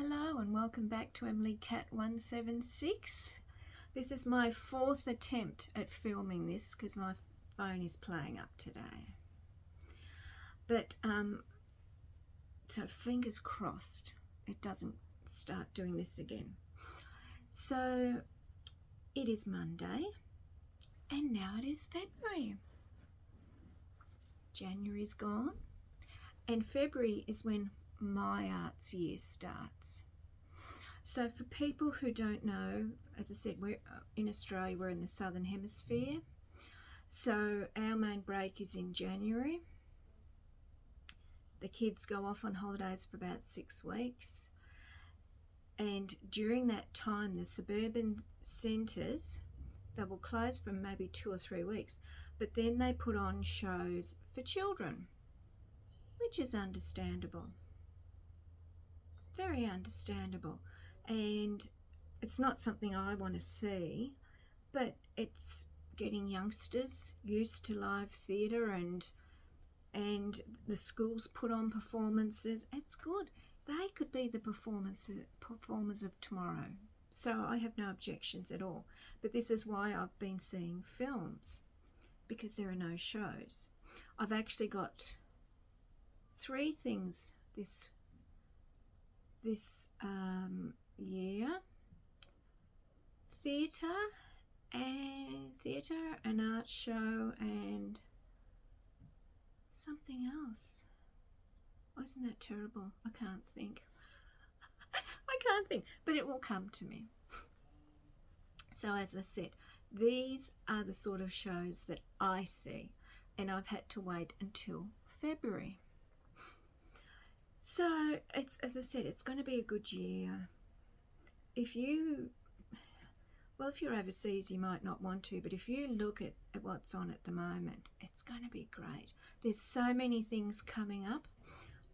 Hello and welcome back to Emily Cat 176. This is my fourth attempt at filming this because my phone is playing up today. But so fingers crossed it doesn't start doing this again. So it is Monday and now it is February. January's gone and February is when my arts year starts. So for people who don't know, as I said, we're in Australia, we're in the southern hemisphere, so our main break is in January. The kids go off on holidays for about 6 weeks, and during that time the suburban centres, they will close for maybe 2 or 3 weeks, but then they put on shows for children, which is understandable. Very understandable, and it's not something I want to see, but it's getting youngsters used to live theatre, and the schools put on performances. It's good. They could be the performers of tomorrow, so I have no objections at all. But this is why I've been seeing films, because there are no shows. I've actually got 3 things this year: theatre, an art show, and something else. Wasn't that terrible? I can't think. But it will come to me. So as I said, these are the sort of shows that I see, and I've had to wait until February. So it's, as I said, it's going to be a good year. If you're overseas, you might not want to, but if you look at what's on at the moment, it's going to be great. There's so many things coming up.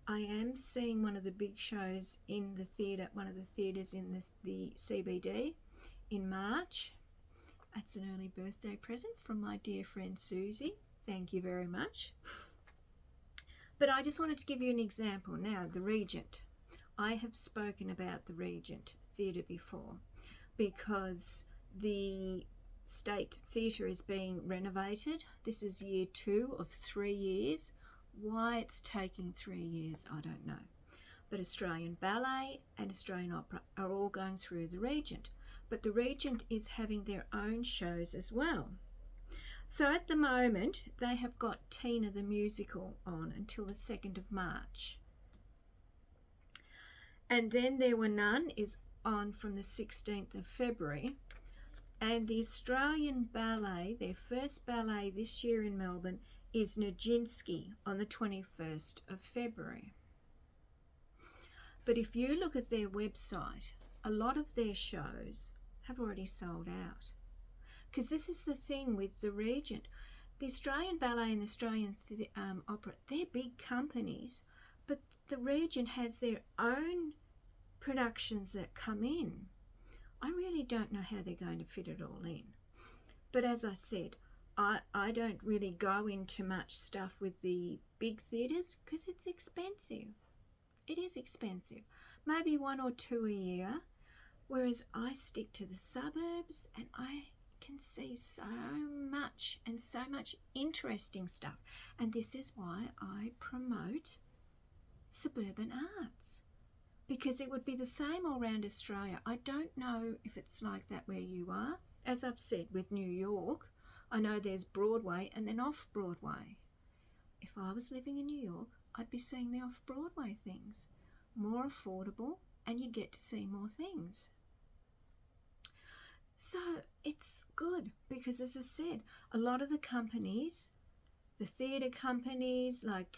I am seeing one of the big shows in the theatre, one of the theatres in the CBD in March. That's an early birthday present from my dear friend Susie. Thank you very much. But I just wanted to give you an example now. The Regent. I have spoken about the Regent Theatre before because the State Theatre is being renovated. This is year 2 of 3 years. Why it's taking 3 years, I don't know. But Australian Ballet and Australian Opera are all going through the Regent. But the Regent is having their own shows as well. So at the moment, they have got Tina the Musical on until the 2nd of March. And then There Were None is on from the 16th of February. And the Australian Ballet, their first ballet this year in Melbourne, is Nijinsky on the 21st of February. But if you look at their website, a lot of their shows have already sold out. Because this is the thing with the Regent. The Australian Ballet and the Australian Opera, they're big companies, but the Regent has their own productions that come in. I really don't know how they're going to fit it all in. But as I said, I don't really go into much stuff with the big theatres because it's expensive. It is expensive. Maybe 1 or 2 a year, whereas I stick to the suburbs and I can see so much and so much interesting stuff. And this is why I promote suburban arts, because it would be the same all around Australia. I don't know if it's like that where you are. As I've said with New York, I know there's Broadway and then off-Broadway. If I was living in New York, I'd be seeing the off-Broadway things. More affordable, and you get to see more things. So it's good because, as I said, a lot of the companies, the theatre companies like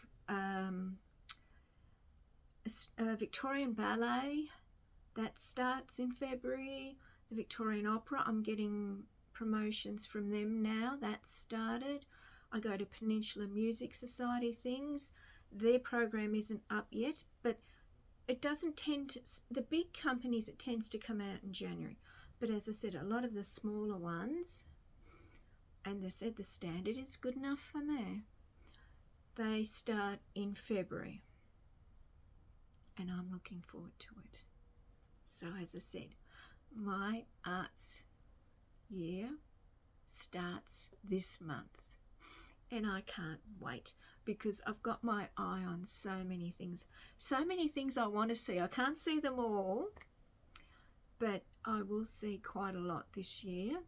Victorian Ballet, that starts in February. The Victorian Opera, I'm getting promotions from them now. That started. I go to Peninsula Music Society things. Their program isn't up yet, but it doesn't tend to, the big companies, it tends to come out in January. But as I said, a lot of the smaller ones, and they said the Standard is good enough for me, they start in February. And I'm looking forward to it. So as I said, my arts year starts this month, and I can't wait because I've got my eye on so many things I want to see. I can't see them all, but I will see quite a lot this year,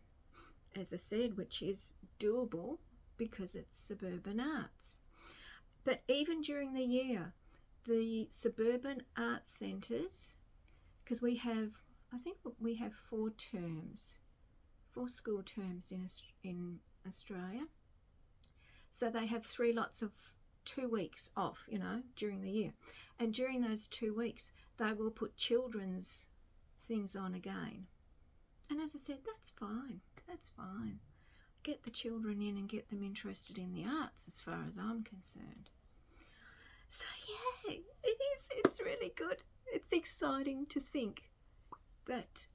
as I said, which is doable because it's suburban arts. But even during the year, the suburban arts centres, because we have, I think we have 4 school terms in Australia. So they have 3 lots of 2 weeks off, during the year. And during those 2 weeks, they will put children's things on again. And as I said, that's fine. That's fine. Get the children in and get them interested in the arts as far as I'm concerned. So yeah, it is. It's really good. It's exciting to think that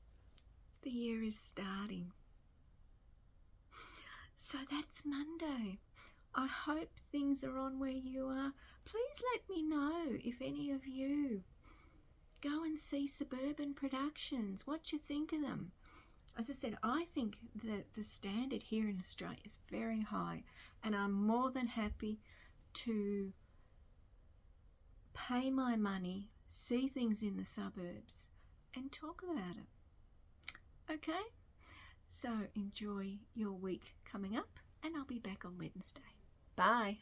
the year is starting. So that's Monday. I hope things are on where you are. Please let me know if any of you go and see suburban productions, what you think of them. As I said, I think that the standard here in Australia is very high, and I'm more than happy to pay my money, see things in the suburbs, and talk about it. Okay? So enjoy your week coming up, and I'll be back on Wednesday. Bye.